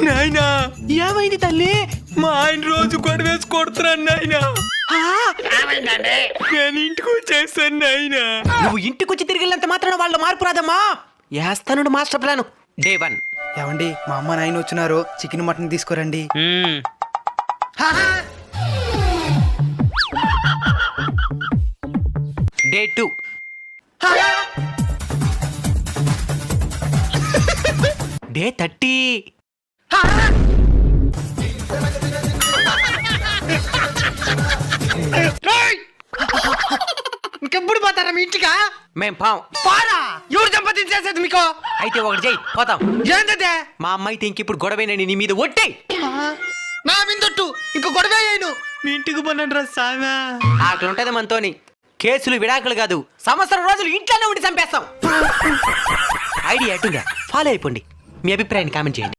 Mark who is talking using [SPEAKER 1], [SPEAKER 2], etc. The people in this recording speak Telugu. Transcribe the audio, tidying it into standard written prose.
[SPEAKER 1] నాయనా
[SPEAKER 2] ఏమైంది తల్లి?
[SPEAKER 1] మా ఆయన రోజు గొడవేసి కొడుతున్నాను నాయనా. నేను ఇంటికి వచ్చేస్తాను నాయనా.
[SPEAKER 2] నువ్వు ఇంటికొచ్చి తిరిగి వెళ్ళినంత మాత్రాన వాళ్ళు మార్పు రాదమ్మా. వేస్తాను మాస్టర్ ప్లాన్. డే 1.
[SPEAKER 3] ఏమండి మా అమ్మ నాయన వచ్చినారు, చికెన్ మటన్ తీసుకోరండి.
[SPEAKER 2] డే 2. డే 30.
[SPEAKER 3] ఇంకెప్పుడు పోతారా మీ ఇంటికా?
[SPEAKER 2] మేం పాం.
[SPEAKER 3] పారా ఎవరు సంపాదించేసేది మీకు?
[SPEAKER 2] అయితే ఒకటి చెయ్యి, పోతాం.
[SPEAKER 3] ఏంటదే?
[SPEAKER 2] మా అమ్మ అయితే ఇంకిప్పుడు గొడవేనని నీ మీద ఒట్టే.
[SPEAKER 3] నా మిందొట్టు ఇంకో గొడవ అయ్యాను.
[SPEAKER 1] మీ ఇంటికి పోనండి రా సామె.
[SPEAKER 2] అట్లుంటది మనతోని. కేసులు విడాకులు కాదు, సంవత్సరం రోజులు ఇంట్లోనే ఉండి చంపేస్తాం. ఐడియా అటుగా ఫాలో అయిపోండి. మీ అభిప్రాయాన్ని కామెంట్ చేయండి.